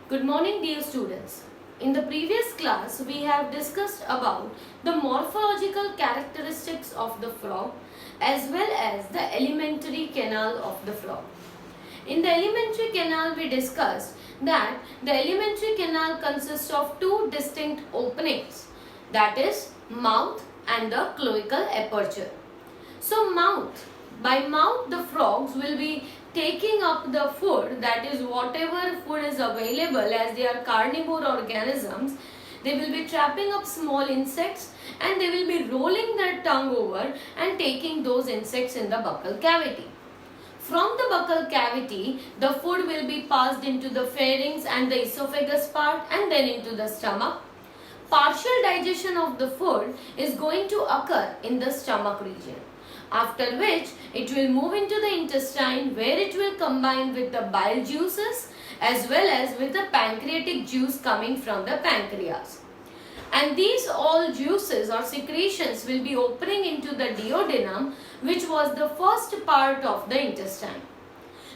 Good morning, dear students. In the previous class, we have discussed about the morphological characteristics of the frog as well as the alimentary canal of the frog. In the alimentary canal, we discussed that the alimentary canal consists of two distinct openings, that is mouth and the cloacal aperture. So by mouth the frogs will be taking up the food, that is whatever food is available, as they are carnivore organisms. They will be trapping up small insects and they will be rolling their tongue over and taking those insects in the buccal cavity. From the buccal cavity, the food will be passed into the pharynx and the esophagus part and then into the stomach. Partial digestion of the food is going to occur in the stomach region, after which it will move into the intestine where it will combine with the bile juices as well as with the pancreatic juice coming from the pancreas. And these all juices or secretions will be opening into the duodenum, which was the first part of the intestine.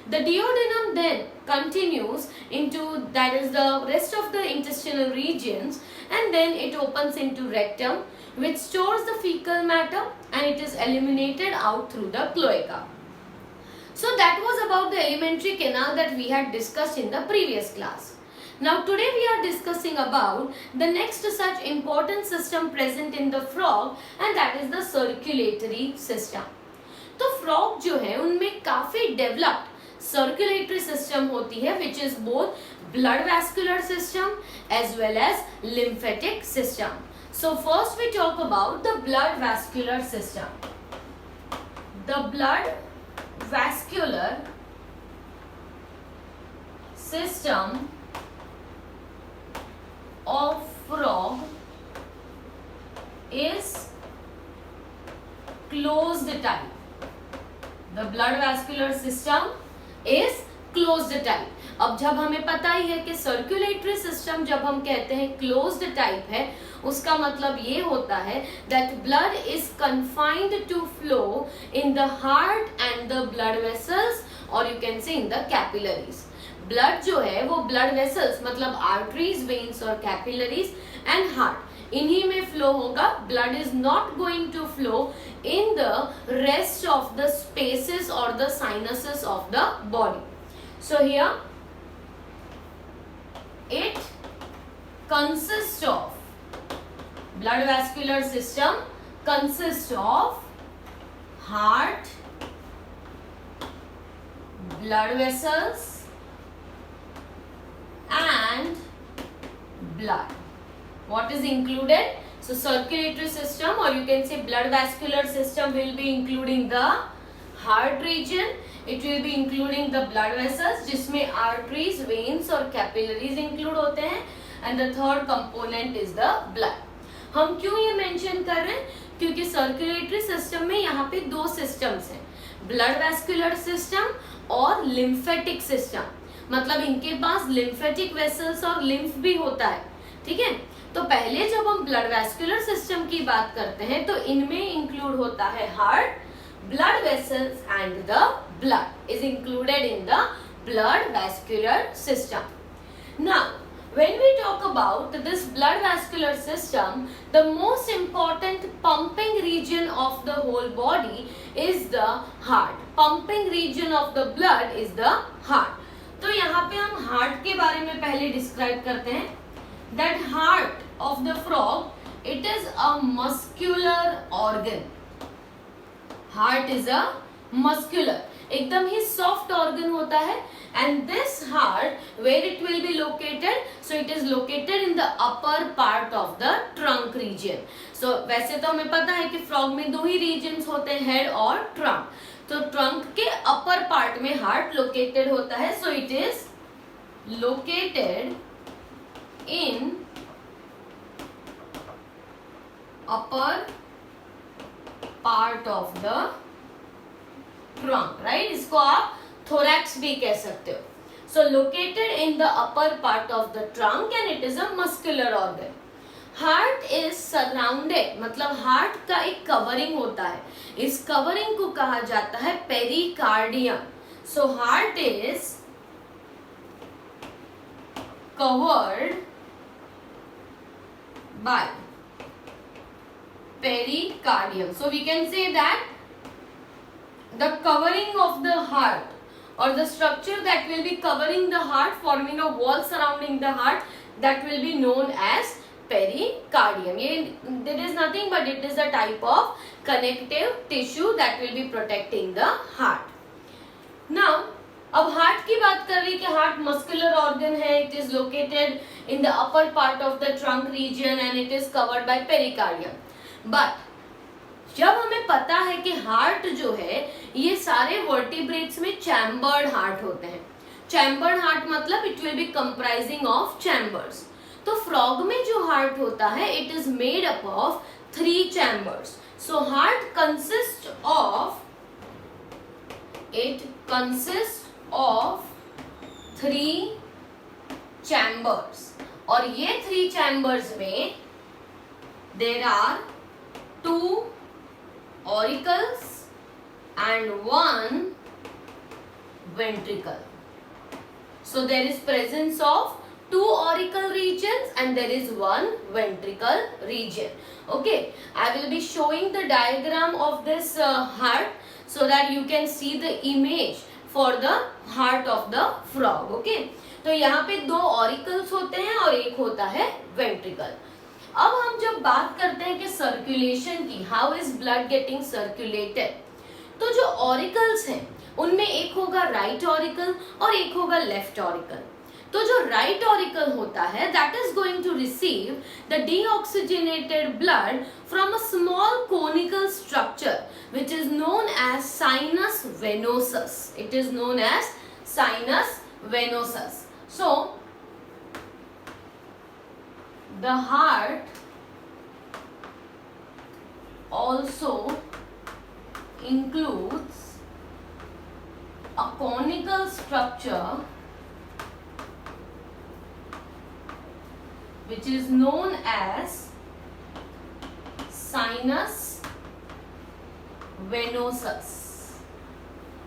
The duodenum then continues into, that is the rest of the intestinal regions, and then it opens into rectum, which stores the fecal matter and it is eliminated out through the cloaca. So that was about the alimentary canal that we had discussed in the previous class. Now today we are discussing about the next such important system present in the frog, and that is the circulatory system. तो frog जो है उनमें काफी developed circulatory system होती है, which is both blood vascular system as well as lymphatic system. So first we talk about the blood vascular system. The blood vascular system of frog is closed type. The blood vascular system is closed type. अब जब हमें पता ही है कि circulatory system जब हम कहते हैं क्लोज्ड टाइप है, उसका मतलब ये होता है that blood is confined to flow in the heart and the blood vessels, or you can say in the capillaries. Blood जो है वो ब्लड वेसल्स मतलब आर्टरीज, वेन्स और कैपिलरीज एंड हार्ट, इन्हीं में फ्लो होगा. Blood is not going to flow in the rest of the spaces और the sinuses of the body. So here it consists of, blood vascular system consists of heart, blood vessels and blood. What is included? So circulatory system, or you can say blood vascular system, will be including the heart region. It will be including the blood vessels जिसमें arteries, veins और capillaries include होते हैं, and the third component is the blood. हम क्यों ये mention कर रहे हैं? क्योंकि circulatory system में यहाँ पे दो systems हैं, blood vascular system और lymphatic system. मतलब इनके पास lymphatic vessels और lymph भी होता है, ठीक है. तो पहले जब हम blood vascular system की बात करते हैं तो इनमें include होता है heart, blood vessels and the blood is included in the blood vascular system. Now, when we talk about this blood vascular system, the most important pumping region of the whole body is the heart. Pumping region of the blood is the heart. तो यहाँ पे हम heart के बारे में पहले describe करते हैं. That heart of the frog, it is a muscular organ. Heart is a muscular, एकदम ही soft organ होता है, and this heart, where it will be located? So it is located in the upper part of the trunk region. So वैसे तो हमें पता है कि frog में दो ही regions होते हैं, head और trunk. तो trunk के upper part में heart located होता है. So it is located in upper part of the trunk, right? इसको आप thorax भी कह सकते हो. So located in the upper part of the trunk and it is a muscular organ. Heart is surrounded, मतलब heart का एक covering होता है, इस covering को कहा जाता है pericardium. So heart is covered by pericardium. So we can say that the covering of the heart, or the structure that will be covering the heart, forming a wall surrounding the heart, that will be known as pericardium. It is nothing but it is a type of connective tissue that will be protecting the heart. Now, अब heart की बात कर रही कि heart muscular organ है. It is located in the upper part of the trunk reason and it is covered by pericardium. But जब हमें पता है कि हार्ट जो है ये सारे वर्टिब्रेट्स में चैम्बर्ड हार्ट होते हैं. चैम्बर्ड हार्ट मतलब it will B comprising of chambers. तो फ्रॉग में जो हार्ट होता है it is made up of 3 chambers. So heart consist of 3 chambers. और ये 3 chambers में there are 2 auricles and 1 ventricle. So there is presence of 2 auricle regions and there is 1 ventricle region. Okay, I will be showing the diagram of this heart so that you can see the image for the heart of the frog. Okay, तो यहाँ पे 2 auricles होते हैं और एक होता है ventricle. अब हम जब बात करते हैं कि सर्कुलेशन की, how is blood getting circulated, तो जो ऑरिकल्स हैं उनमें एक होगा राइट ऑरिकल और एक होगा लेफ्ट ऑरिकल. तो जो राइट ऑरिकल होता है that is going to receive the deoxygenated blood from a small conical structure which is known as sinus venosus. It is known as sinus venosus. So the heart also includes a conical structure which is known as sinus venosus,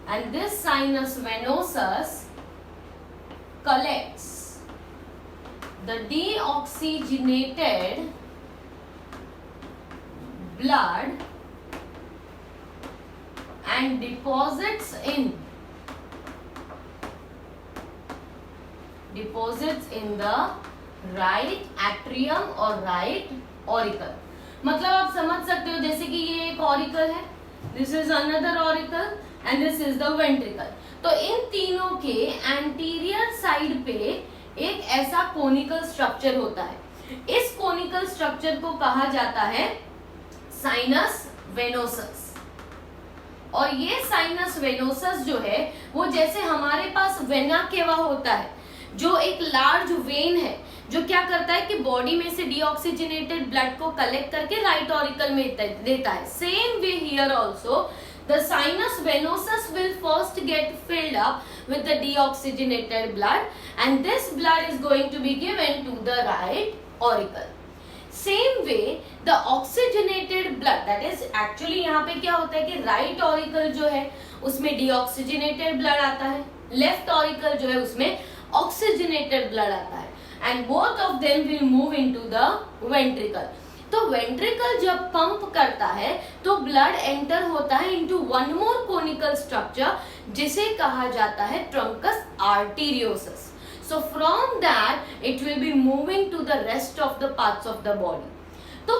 and this sinus venosus collects the deoxygenated blood and deposits in the right atrium or right auricle. मतलब आप समझ सकते हो जैसे कि ये एक auricle है, this is another auricle and this is the ventricle. तो इन तीनों के एंटीरियर साइड पे एक ऐसा कोनिकल स्ट्रक्चर होता है. इस कोनिकल स्ट्रक्चर को कहा जाता है साइनस वेनोसस. और ये साइनस वेनोसस जो है वो जैसे हमारे पास वेना केवा होता है, जो एक लार्ज वेन है जो क्या करता है कि बॉडी में से डीऑक्सीजनेटेड ब्लड को कलेक्ट करके राइट ऑरिकल में देता है. Same way here also the sinus venosus will first get filled up with the deoxygenated blood and this blood is going to be given to the right auricle. Same way the oxygenated blood, that is actually यहाँ पे क्या होता है कि right auricle जो है उसमें deoxygenated blood आता है, left auricle जो है उसमें oxygenated blood आता है and both of them will move into the ventricle. तो वेंट्रिकल जब पंप करता है तो ब्लड एंटर होता है into one more conical structure जिसे कहा जाता है truncus arteriosus. So from that it will be moving to the rest of the parts of the body. तो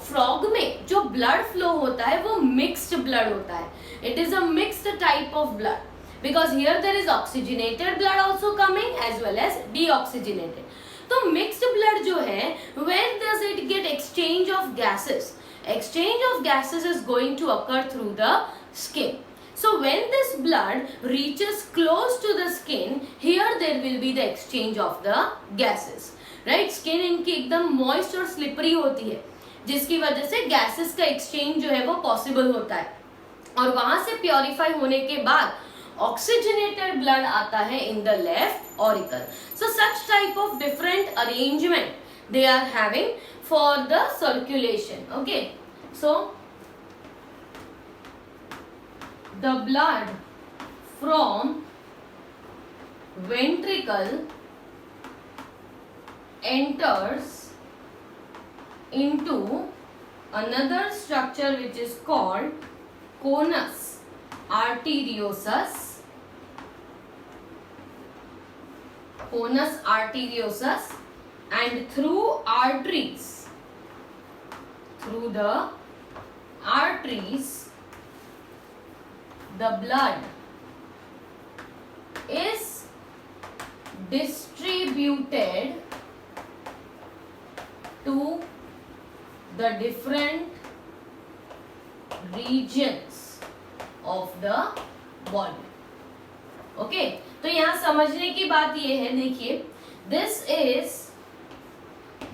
फ्रॉग में जो ब्लड फ्लो होता है वो मिक्स्ड ब्लड होता है. It is a mixed type of blood because here there is oxygenated blood also coming as well as deoxygenated. तो mixed blood जो है where does it get exchange of gases? Exchange of gases is going to occur through the skin. So when this blood reaches close to the skin, here there will be the exchange of the gases. Right? Skin इनकी एकदम moist और slippery होती है जिसकी वजह से gases का exchange जो है वो possible होता है और वहां से purify होने के बाद oxygenated blood आता है in the left auricle. So such type of different arrangement they are having for the circulation. Okay, so the blood from ventricle enters into another structure which is called conus arteriosus. Conus arteriosus, and through the arteries, the blood is distributed to the different regions of the body. Okay, तो यहां समझने की बात ये है, देखिए, this is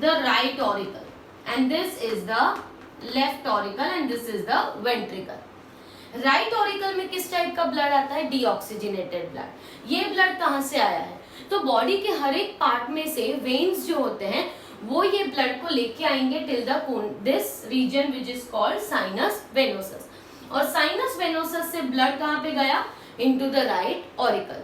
the right auricle and this is the left auricle and this is the ventricle. Right auricle में किस टाइप का ब्लड आता है? Deoxygenated blood. ये ब्लड कहां से आया है? तो बॉडी के हर एक पार्ट में से वेन्स जो होते हैं वो ये ब्लड को लेके आएंगे till the this region which is called sinus venosus. और साइनस वेनोसस से ब्लड कहां पे गया? Into the right auricle.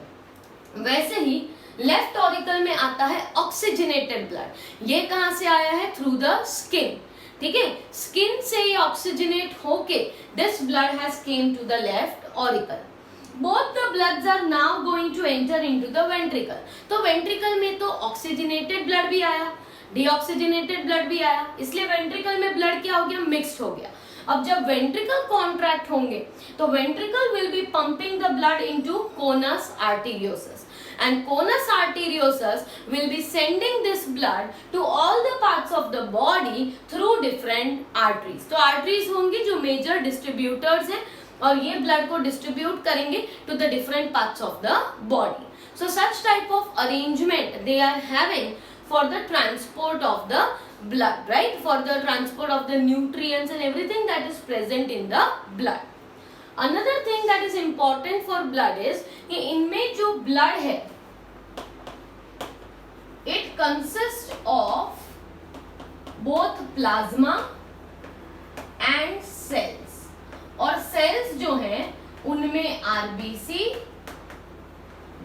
वैसे ही लेफ्ट ऑरिकल में आता है ऑक्सीजनेटेड ब्लड. ये कहां से आया है? Through the skin. ठीक है, स्किन से ये ऑक्सीजनेट होके this blood has came to the left auricle. Both the bloods are now going to enter into the ventricle. तो वेंट्रिकल में तो ऑक्सीजनेटेड ब्लड भी आया, डीऑक्सीजनेटेड ब्लड भी आया, इसलिए वेंट्रिकल में ब्लड क्या हो गया? मिक्स्ड हो गया. अब जब वेंट्रिकल कॉन्ट्रैक्ट होंगे तो ventricle will be pumping the blood into conus arteriosus, and conus arteriosus will be sending this blood to all the parts of the body through different arteries. तो arteries होंगी जो major distributors हैं और ये blood को distribute करेंगे to the different parts of the body. So such type of arrangement they are having for the transport of the blood, right? For the transport of the nutrients and everything that is present in the blood. Another thing that is important for blood is कि इनमें जो blood है it consists of both plasma and cells. और cells जो हैं उनमें RBC,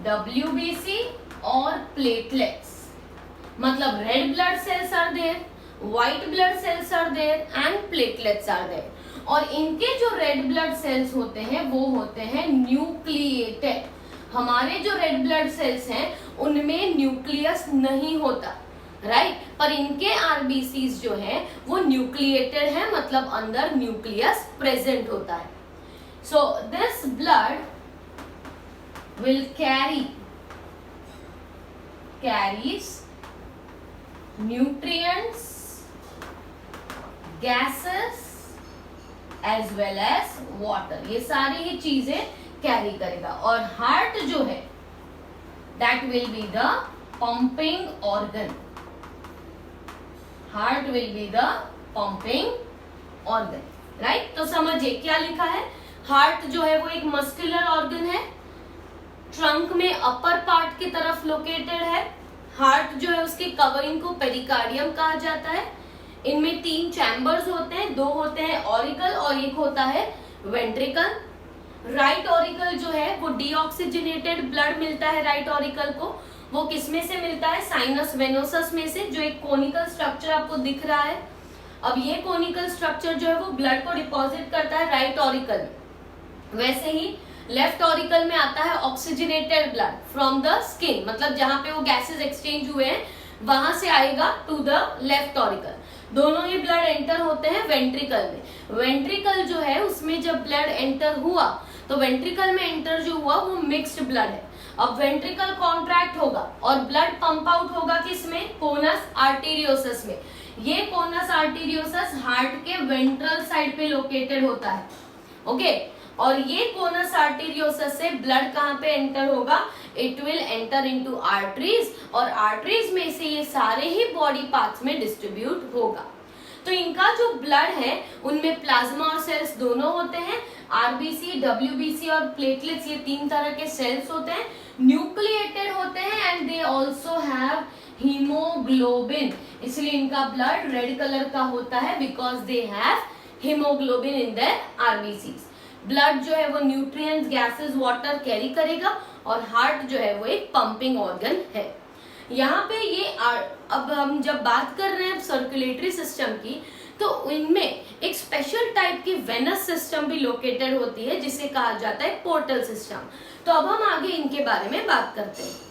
WBC और platelets. मतलब red blood cells are there, white blood cells are there and platelets are there. और इनके जो रेड ब्लड सेल्स होते हैं वो होते हैं न्यूक्लिएटेड. हमारे जो रेड ब्लड सेल्स हैं उनमें न्यूक्लियस नहीं होता, राइट? पर इनके आरबीसीज जो हैं वो न्यूक्लिएटेड है, मतलब अंदर न्यूक्लियस प्रेजेंट होता है. So this blood will carries nutrients, gases as well as water. ये सारी ही चीजें कैरी करेगा. और हार्ट जो है that will be the pumping organ. Heart will be the pumping organ, right? तो समझिए क्या लिखा है. हार्ट जो है वो एक मस्कुलर ऑर्गन है, ट्रंक में अपर पार्ट की तरफ लोकेटेड है. हार्ट जो है उसकी कवरिंग को पेरिकार्डियम कहा जाता है. इनमें 3 चैम्बर्स होते हैं, 2 होते हैं ऑरिकल और एक होता है वेंट्रिकल. राइट ऑरिकल जो है वो डीऑक्सीजनेटेड ब्लड मिलता है राइट ऑरिकल को. वो किसमें से मिलता है? साइनस वेनोसस में से, जो एक कोनिकल स्ट्रक्चर आपको दिख रहा है. अब ये कोनिकल स्ट्रक्चर जो है वो ब्लड को डिपॉजिट करता है राइट ऑरिकल में. वैसे ही लेफ्ट ऑरिकल में आता है oxygenated blood from the skin, मतलब जहां पे वो गैसेस एक्सचेंज हुए हैं वहां से आएगा टू द लेफ्ट ऑरिकल. दोनों ही ब्लड एंटर होते हैं वेंट्रिकल में. वेंट्रिकल जो है उसमें जब ब्लड एंटर हुआ तो वेंट्रिकल में एंटर जो हुआ वो मिक्स्ड ब्लड है. अब वेंट्रिकल कॉन्ट्रैक्ट होगा और ब्लड पंप आउट होगा किसमें? कोनस आर्टेरियोसस में. ये कोनस आर्टेरियोसस हार्ट के वेंट्रल साइड पे लोकेटेड होता है, ओके? और ये कोनस आर्टेरियोसस से ब्लड कहां पे एंटर होगा? It will enter into arteries और आर्टरीज में से ये सारे ही बॉडी पार्ट्स में डिस्ट्रीब्यूट होगा. तो इनका जो ब्लड है उनमें प्लाज्मा और सेल्स दोनों होते हैं. आरबीसी, डब्ल्यूबीसी और प्लेटलेट्स ये 3 तरह के सेल्स होते हैं, न्यूक्लिएटेड होते हैं and they also have haemoglobin. इसलिए इनका ब्लड रेड कलर का होता है because they have haemoglobin in their RBCs. Blood जो है वो न्यूट्रिएंट्स, गैसेस, वाटर कैरी करेगा और हार्ट जो है वो एक पंपिंग ऑर्गन है. यहाँ पे ये अब हम जब बात कर रहे हैं सर्कुलेटरी सिस्टम की, तो इनमें एक स्पेशल टाइप की वेनस सिस्टम भी लोकेटेड होती है जिसे कहा जाता है पोर्टल सिस्टम। तो अब हम आगे इनके बारे में बात करते हैं।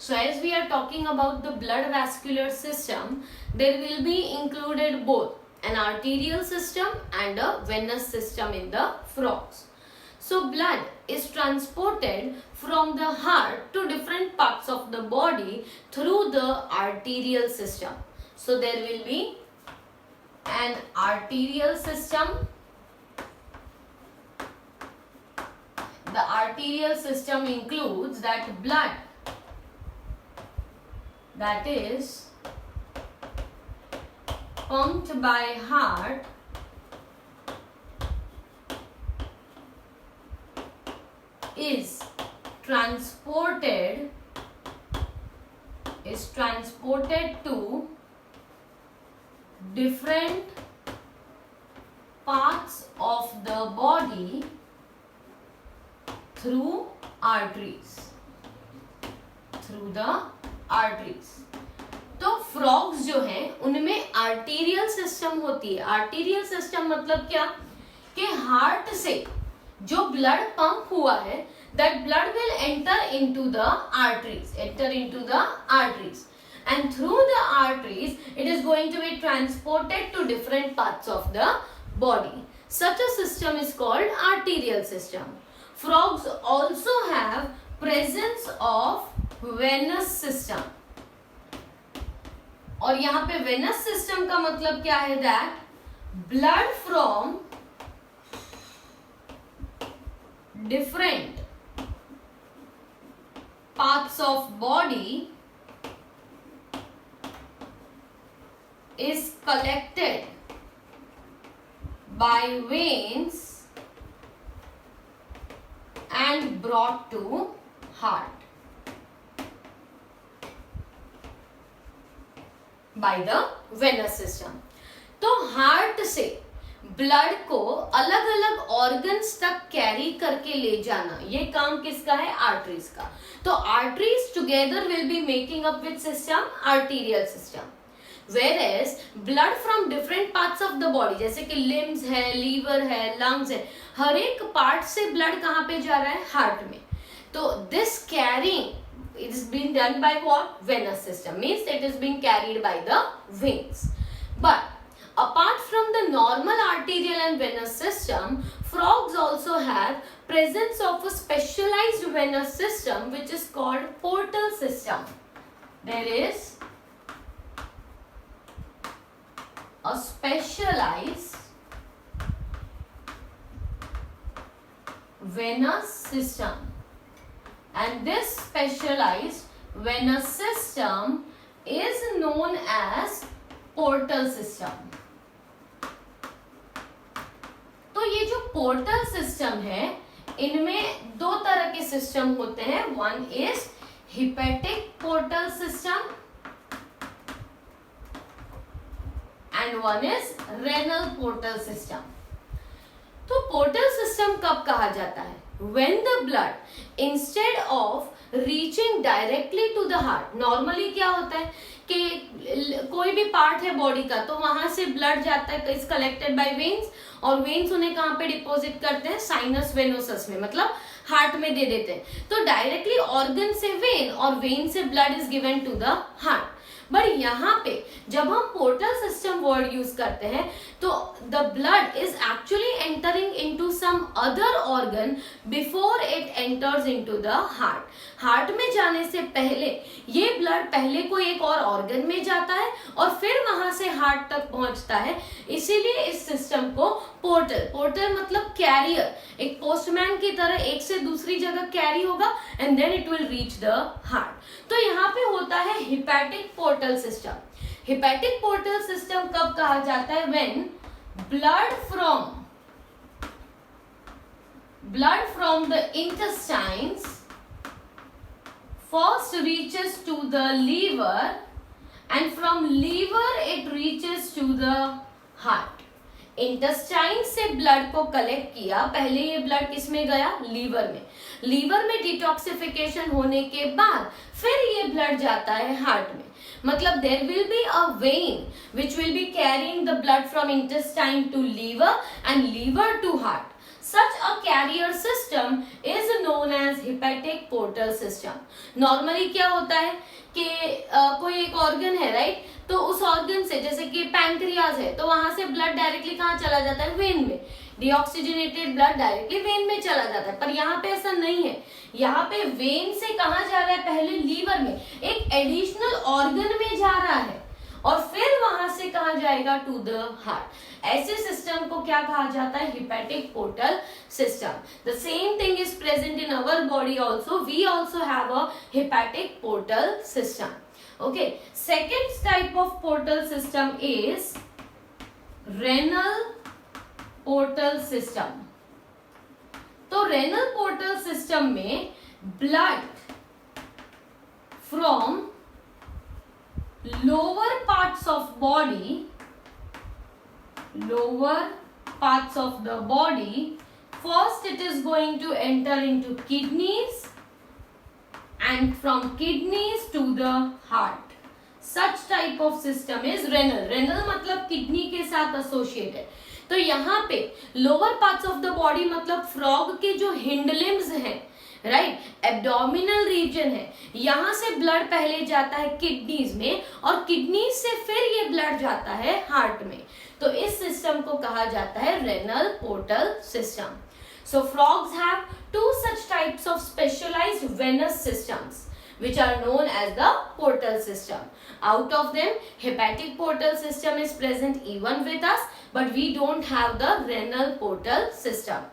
So as we are talking about the blood vascular system, there will be included both an arterial system and a venous system in the frogs. So blood is transported from the heart to different parts of the body through the arterial system. So there will be an arterial system. The arterial system includes that blood that is pumped by heart is transported to different parts of the body through the arteries. तो frogs जो हैं उनमें arterial system होती है। Arterial system मतलब क्या, कि heart से जो ब्लड पंप हुआ है, that blood will enter into the arteries, and through the arteries it is going to be transported to different parts of the body. Such a system is called arterial system. Frogs also have presence of venous system. और यहाँ पे venous system का मतलब क्या है, that blood from different parts of body is collected by veins and brought to heart by the venous system. तो heart से blood को अलग अलग ऑर्गन्स तक कैरी करके ले जाना, ये काम किसका है, आर्टरीज का। तो arteries together will be making up with system arterial system, whereas blood from different parts of the body, जैसे कि लिम्स है, लीवर है, लंग्स है, हर एक पार्ट से ब्लड कहाँ पे जा रहा है, हार्ट में। तो this carrying it is being done by what, venous system, means it is being carried by the veins. But apart from the normal arterial and venous system, frogs also have presence of a specialized venous system which is called portal system. There is a specialized venous system, and this specialized venous system is known as portal system. तो ये जो portal system है, इनमें दो तरह के system होते हैं। One is hepatic portal system and one is renal portal system. तो पोर्टल सिस्टम कब कहा जाता है, when the blood instead of reaching directly to the heart, normally क्या होता है कि कोई भी पार्ट है बॉडी का, तो वहां से ब्लड जाता है, इज कलेक्टेड बाय वेन्स, और वेन्स उन्हें कहाँ पे डिपॉजिट करते हैं, साइनस वेनोसस में, मतलब हार्ट में दे देते हैं। तो डायरेक्टली ऑर्गन से वेन और वेन से blood is given to the heart. But यहाँ पे जब हम पोर्टल सिस्टम वर्ड यूज करते हैं, तो the blood is actually entering into some other organ before it enters into the heart. Heart में जाने से पहले ये ब्लड पहले कोई एक और ऑर्गन में जाता है और फिर वहां से हार्ट तक पहुंचता है। इसीलिए इस सिस्टम को पोर्टल मतलब कैरियर, एक पोस्टमैन की तरह एक से दूसरी जगह कैरी होगा and then it will reach the heart. तो यहाँ पे होता है hepatic portal system. Hepatic portal system कब कहा जाता है, when blood from the intestines first reaches to the liver and from liver it reaches to the heart. Intestine से ब्लड को कलेक्ट किया, पहले ये ब्लड किस में गया, लीवर में, लीवर में डिटॉक्सिफिकेशन होने के बाद फिर ये ब्लड जाता है हार्ट में. मतलब there will be a vein which will be carrying the blood from intestine to liver and liver to heart. Such a carrier system is known as hepatic portal system. Normally क्या होता है कि कोई एक organ है, right, तो उस organ से, जैसे कि पैंक्रियाज है, तो वहां से ब्लड डायरेक्टली कहाँ चला जाता है, वेन में. डीऑक्सीजनेटेड ब्लड डायरेक्टली वेन में चला जाता है, पर यहाँ पे ऐसा नहीं है. यहाँ पे वेन से कहाँ जा रहा है, पहले लीवर में, एक एडिशनल ऑर्गन में जा रहा है और फिर वहां से कहा जाएगा, टू द हार्ट. ऐसे सिस्टम को क्या कहा जाता है, hepatic portal system. The same thing is present in our body also. We also have a hepatic portal system. Okay, second type of portal system is renal portal system. तो renal portal system में blood from lower parts of the body, first it is going to enter into kidneys and from kidneys to the heart. Such type of system is renal. Renal मतलब kidney के साथ associated. तो यहाँ पे lower parts of the body मतलब frog के जो hind limbs हैं, राइट, एब्डोमिनल रीजन है, यहां से ब्लड पहले जाता है किडनीज में और किडनीज से फिर ये ब्लड जाता है हार्ट में. तो इस सिस्टम को कहा जाता है renal portal system. So frogs have two such types of specialised venous systems which are known as the portal system. Out of them, hepatic portal system is present even with us, but we don't have the renal portal system.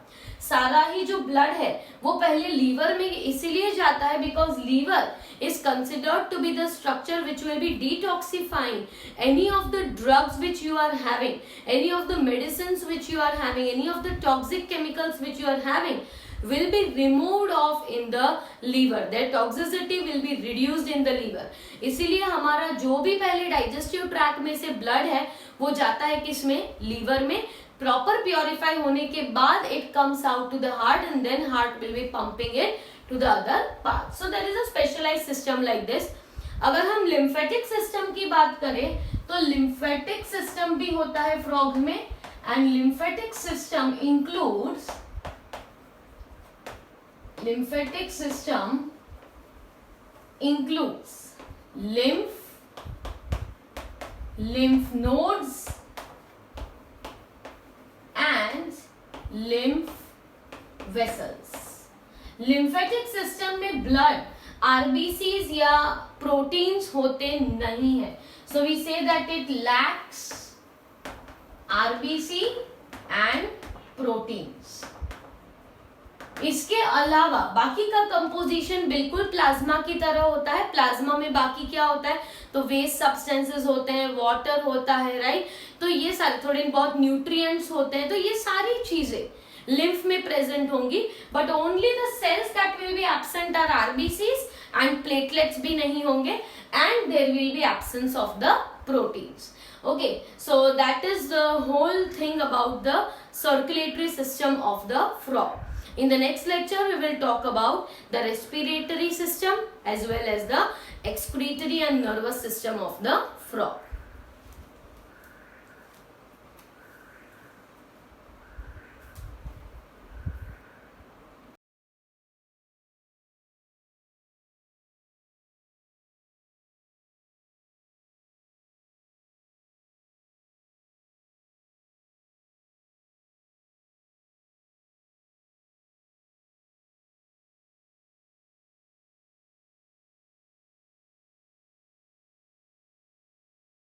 सारा ही जो blood है वो पहले liver में इसीलिए जाता है because liver is considered to be the structure which will be detoxifying any of the drugs which you are having, any of the medicines which you are having, any of the toxic chemicals which you are having will be removed off in the liver. Their toxicity will be reduced in the liver. इसीलिए हमारा जो भी पहले digestive track में से blood है वो जाता है किसमें, लीवर में. प्रॉपर प्योरीफाई होने के बाद it comes out to the heart and then heart will be pumping it to the other part. So there is a specialised system like this. अगर हम लिम्फेटिक सिस्टम की बात करें तो लिम्फेटिक सिस्टम भी होता है फ्रॉग में and lymphatic system includes lymph nodes and lymph vessels. Lymphatic system में ब्लड आरबीसीज या प्रोटीन्स होते नहीं है. So we say that it lacks RBC and proteins. इसके अलावा बाकी का कंपोजिशन बिल्कुल प्लाज्मा की तरह होता है. प्लाज्मा में बाकी क्या होता है, तो वेस्ट सब्सटेंसेस होते हैं, वाटर होता है, राइट. तो ये सारे थोड़े बहुत न्यूट्रिएंट्स होते हैं. तो ये सारी चीजें लिम्फ में प्रेजेंट होंगी, but only the cells that will be absent are RBCs and platelets भी नहीं होंगे and there will be absence of the proteins. Okay, so that is the whole thing about the circulatory system of the frog. In the next lecture, we will talk about the respiratory system as well as the excretory and nervous system of the frog.